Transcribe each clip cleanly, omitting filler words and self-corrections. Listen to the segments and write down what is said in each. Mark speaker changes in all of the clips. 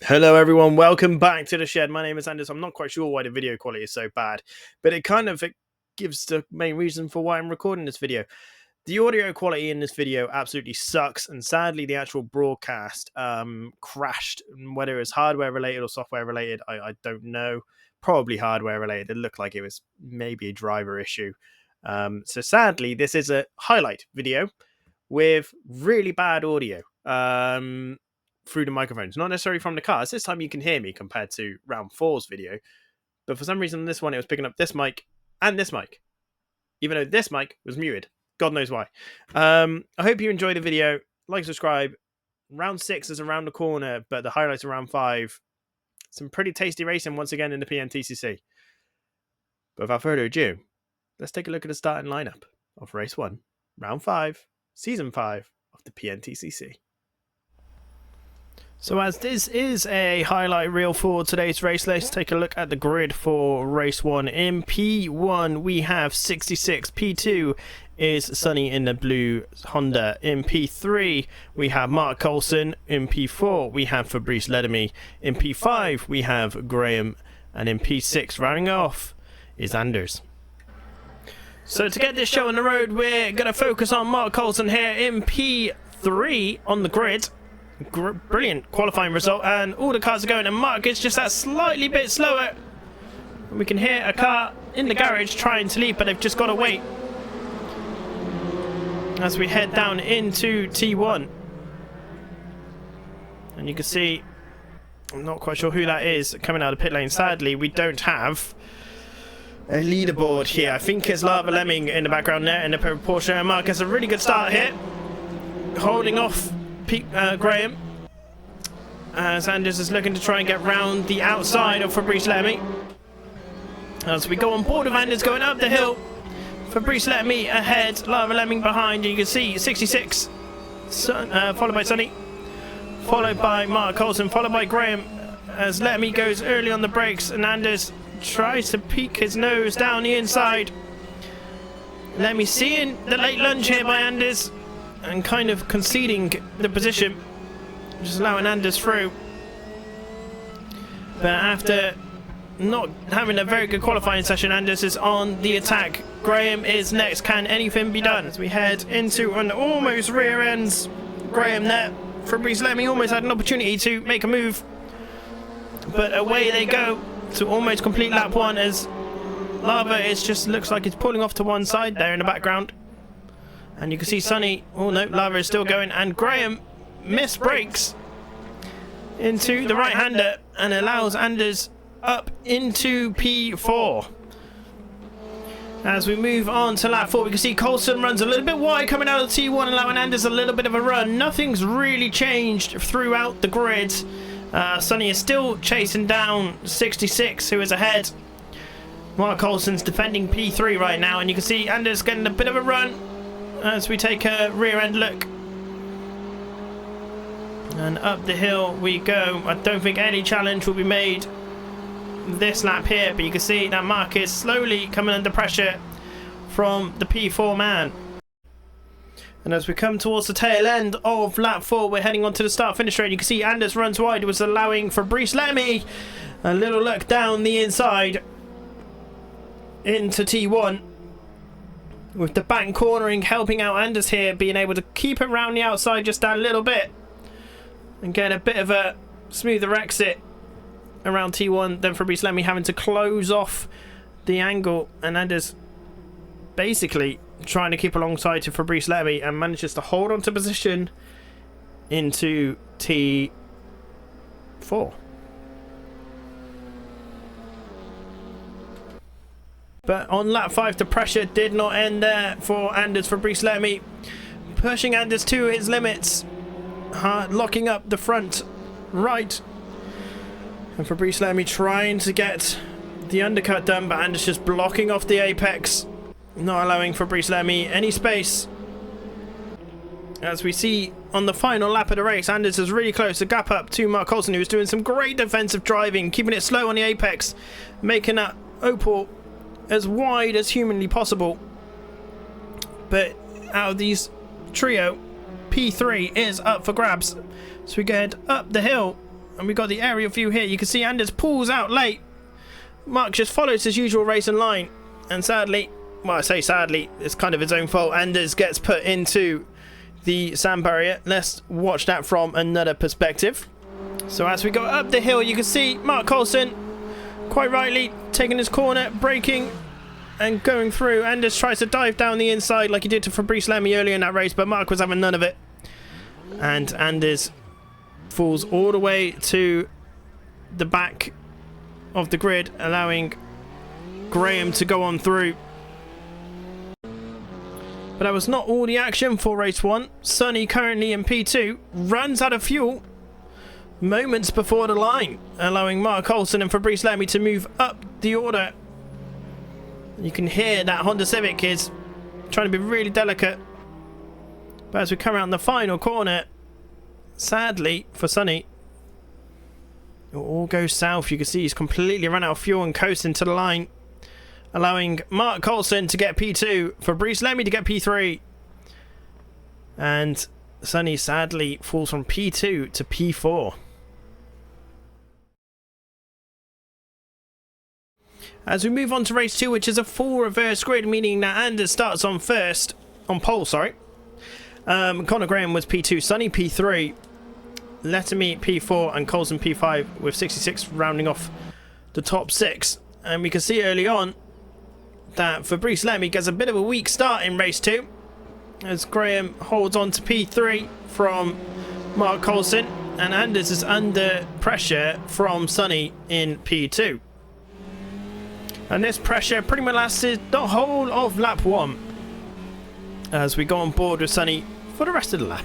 Speaker 1: Hello everyone, welcome back to the shed. My name is Anders. I'm not quite sure why the video quality is so bad, but it gives the main reason for why I'm recording this video. The audio quality in this video absolutely sucks, and sadly the actual broadcast crashed. Whether it's hardware related or software related, I don't know. Probably hardware related. It looked like it was maybe a driver issue. So sadly, this is a highlight video with really bad audio. Through the microphones, not necessarily from the cars. This time you can hear me compared to round 4's video, but for some reason this one it was picking up this mic and this mic, even though this mic was muted. God knows why. I hope you enjoy the video. Like, subscribe. Round 6 is around the corner, but the highlights are round 5. Some pretty tasty racing once again in the PNTCC. But without further ado, let's take a look at the starting lineup of race 1, round 5, season 5 of the PNTCC. So as this is a highlight reel for today's race, let's take a look at the grid for race 1. In P1 we have 66, P2 is Sonny in the blue Honda, in P3 we have Mark Coulson, in P4 we have Fabrice Ledemy, in P5 we have Graham, and in P6 rounding off is Anders. So to get this show on the road, we're going to focus on Mark Coulson here in P3 on the grid. Brilliant qualifying result, and all the cars are going, and Mark is just that slightly bit slower. We can hear a car in the garage trying to leave, but they've just got to wait as we head down into T1. And you can see, I'm not quite sure who that is coming out of pit lane. Sadly, we don't have a leaderboard here. I think it's Lava Lemming in the background there in the Porsche, and Mark has a really good start here, holding off Graham, as Anders is looking to try and get round the outside of Fabrice Ledemy. As we go on board with Anders going up the hill, Fabrice Ledemy ahead, Lava Lemming behind. You can see 66, followed by Sonny, followed by Mark Coulson, followed by Graham, as Ledemy goes early on the brakes, and Anders tries to peek his nose down the inside. Ledemy seeing the late lunge here by Anders, and kind of conceding the position, just allowing Anders through. But after not having a very good qualifying session, Anders is on the attack. Graham is next. Can anything be done? As we head into an almost rear ends Graham there, Fabrice Ledemy almost had an opportunity to make a move, but away they go to almost complete lap 1, as Lava just looks like it's pulling off to one side there in the background. And you can see Sonny, oh no, Lava is still going, and Graham miss brakes into the right-hander and allows Anders up into P4. As we move on to lap 4, we can see Coulson runs a little bit wide coming out of T1, allowing Anders a little bit of a run. Nothing's really changed throughout the grid. Sonny is still chasing down 66, who is ahead. Mark Coulson's defending P3 right now, and you can see Anders getting a bit of a run as we take a rear end look. And up the hill we go. I don't think any challenge will be made this lap here, but you can see that Mark is slowly coming under pressure from the P4 man. And as we come towards the tail end of lap 4, we're heading on to the start-finish straight. You can see Anders runs wide. It was allowing Fabrice Ledemy a little look down the inside into T1, with the back cornering helping out Anders here, being able to keep it around the outside just that little bit and get a bit of a smoother exit around T1. Then Fabrice Ledemy having to close off the angle, and Anders basically trying to keep alongside to Fabrice Ledemy, and manages to hold on to position into T4. But on lap 5, the pressure did not end there for Anders. Fabrice Ledemy pushing Anders to his limits, locking up the front right, and Fabrice Ledemy trying to get the undercut done, but Anders just blocking off the apex, not allowing Fabrice Ledemy any space. As we see on the final lap of the race, Anders is really close to gap up to Mark Coulson, who's doing some great defensive driving, keeping it slow on the apex, making that Opel as wide as humanly possible. But out of these trio, P3 is up for grabs. So we get up the hill And we got the aerial view here. You can see Anders pulls out late. Mark just follows his usual racing line. And sadly, well, I say sadly, it's kind of his own fault. Anders gets put into the sand barrier. Let's watch that from another perspective. So as we go up the hill, you can see Mark Coulson, quite rightly, taking his corner, braking, and going through. Anders tries to dive down the inside like he did to Fabrice Lamy earlier in that race, but Mark was having none of it. And Anders falls all the way to the back of the grid, allowing Graham to go on through. But that was not all the action for race 1. Sonny, currently in P2, runs out of fuel moments before the line, allowing Mark Coulson and Fabrice Lamy to move up the order. You can hear that Honda Civic is trying to be really delicate. But as we come around the final corner, sadly for Sonny, it all goes south. You can see he's completely run out of fuel and coasting to the line, allowing Mark Coulson to get P2, Fabrice Lamy to get P3. And Sonny sadly falls from P2 to P4. As we move on to race 2, which is a full reverse grid, meaning that Anders starts on pole, sorry. Conor Graham was P2, Sonny P3, Lettermy P4, and Coulson P5, with 66 rounding off the top 6. And we can see early on that Fabrice Lamy gets a bit of a weak start in race 2, as Graham holds on to P3 from Mark Coulson, and Anders is under pressure from Sonny in P2. And this pressure pretty much lasted the whole of lap 1, as we go on board with Sonny for the rest of the lap.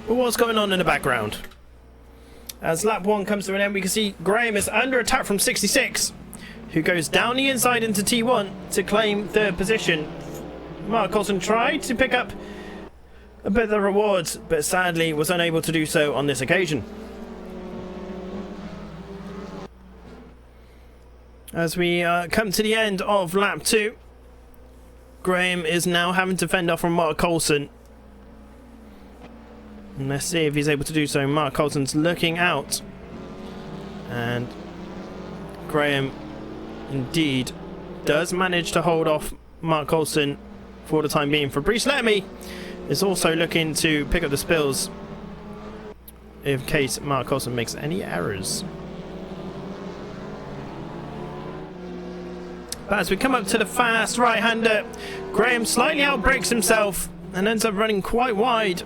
Speaker 1: But what's going on in the background? As lap 1 comes to an end, we can see Graham is under attack from 66, who goes down the inside into T1 to claim third position. Mark Coulson tried to pick up a bit of the rewards, but sadly was unable to do so on this occasion. As we come to the end of lap 2, Graham is now having to fend off from Mark Coulson. And let's see if he's able to do so. Mark Coulson's looking out, and Graham indeed does manage to hold off Mark Coulson for the time being. Fabrice Lamy is also looking to pick up the spills in case Mark Coulson makes any errors. But as we come up to the fast right-hander, Graham slightly outbrakes himself and ends up running quite wide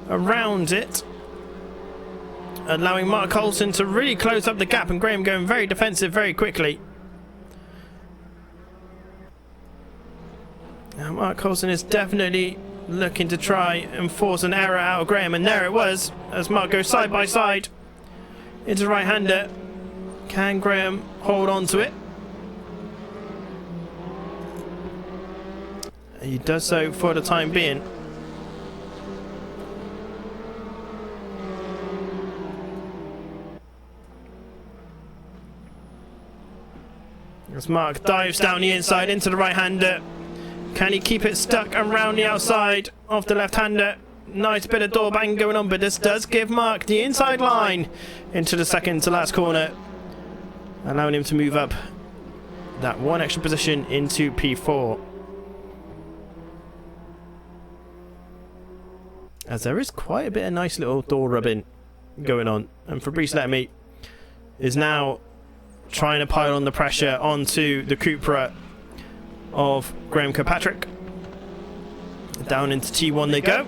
Speaker 1: around it, allowing Mark Coulson to really close up the gap, and Graham going very defensive very quickly. Now Mark Coulson is definitely looking to try and force an error out of Graham, and there it was, as Mark goes side by side into right-hander. Can Graham hold on to it? He does so for the time being. As Mark dives down the inside into the right-hander. Can he keep it stuck around the outside of the left-hander? Nice bit of door bang going on, but this does give Mark the inside line into the second to last corner, allowing him to move up that one extra position into P4. As there is quite a bit of nice little door rubbing going on, and Fabrice Lamy is now trying to pile on the pressure onto the Cupra of Graham Kirkpatrick. Down into T1 they go.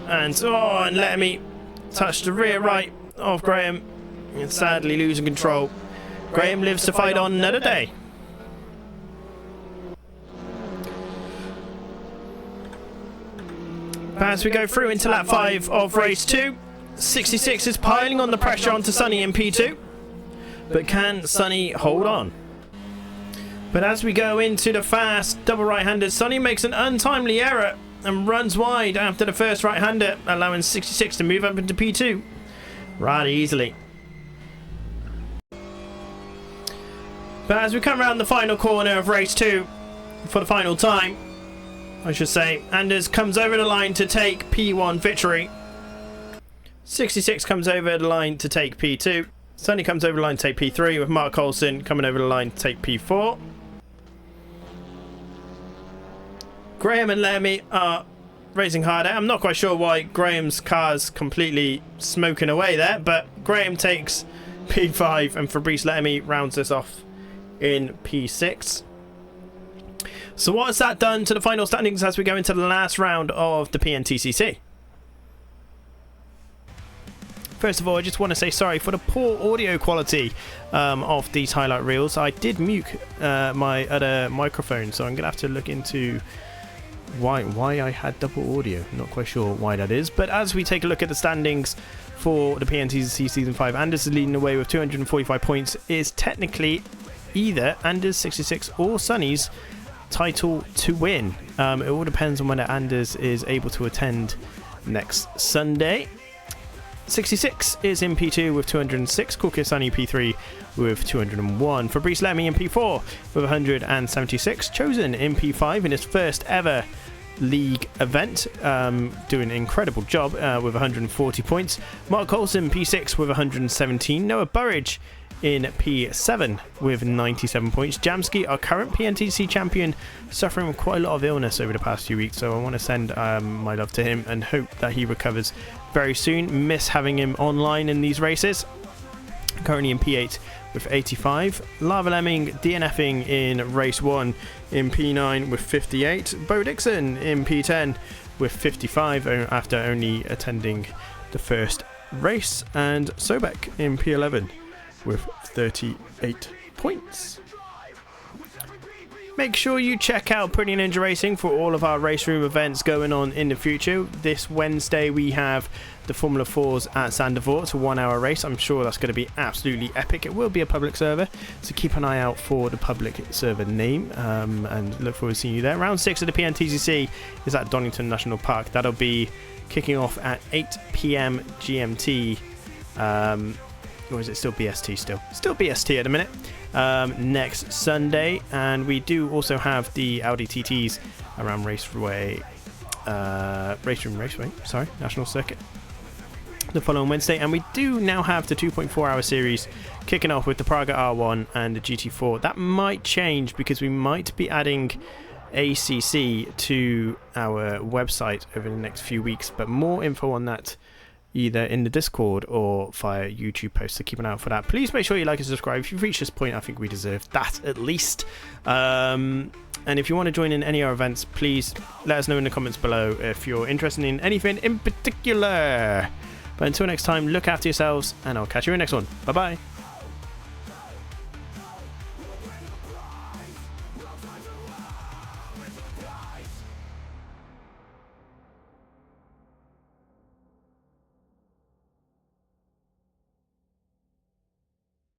Speaker 1: And Lamy touched the rear right of Graham and sadly losing control. Graham lives to fight on another day. As we go through into lap 5 of race 2, 66 is piling on the pressure onto Sonny in P2. But can Sonny hold on? But as we go into the fast double right-handers, Sonny makes an untimely error and runs wide after the first right-hander, allowing 66 to move up into P2 rather easily. But as we come around the final corner of race 2, for the final time, I should say, Anders comes over the line to take P1 victory. 66 comes over the line to take P2. Sonny comes over the line to take P3, with Mark Olsen coming over the line to take P4. Graham and Lamy are racing harder. I'm not quite sure why Graham's car's completely smoking away there, but Graham takes P5 and Fabrice Lamy rounds us off in P6. So what has that done to the final standings as we go into the last round of the PNTCC? First of all, I just want to say sorry for the poor audio quality of these highlight reels. I did mute my other microphone, so I'm going to have to look into why I had double audio. Not quite sure why that is. But as we take a look at the standings for the PNTCC Season 5, Anders is leading the way with 245 points. Is technically either Anders 66 or Sonny's title to win. It all depends on whether Anders is able to attend next Sunday. 66 is in P2 with 206, Cool Kid Sonny P3 with 201, Fabrice Lamy in P4 with 176, chosen in P5 in his first ever league event, doing an incredible job with 140 points. Mark Olsen P6 with 117, Noah Burridge in P7 with 97 points. Jamski, our current PNTC champion, suffering with quite a lot of illness over the past few weeks, so I want to send my love to him and hope that he recovers very soon. Miss having him online in these races. Currently in P8 with 85. Lava Lemming DNFing in race 1 in P9 with 58. Bo Dixon in P10 with 55 after only attending the first race. And Sobek in P11 with 38 points. Make sure you check out Pretty Ninja Racing for all of our race room events going on in the future. This Wednesday we have the Formula 4s at Zandvoort. It's a 1 hour race. I'm sure that's going to be absolutely epic. It will be a public server, so keep an eye out for the public server name and look forward to seeing you there. Round 6 of the PNTCC is at Donington National Park. That'll be kicking off at 8 PM GMT. Or is it still BST still? Still BST at the minute. Next Sunday. And we do also have the Audi TTs around RaceRoom Raceway, National Circuit, the following Wednesday. And we do now have the 2.4 hour series kicking off with the Praga R1 and the GT4. That might change because we might be adding ACC to our website over the next few weeks, but more info on that either in the Discord or via YouTube posts, so keep an eye out for that. Please make sure you like and subscribe. If you've reached this point, I think we deserve that at least. And if you want to join in any of our events, please let us know in the comments below if you're interested in anything in particular. But until next time, look after yourselves, and I'll catch you in the next one. Bye bye.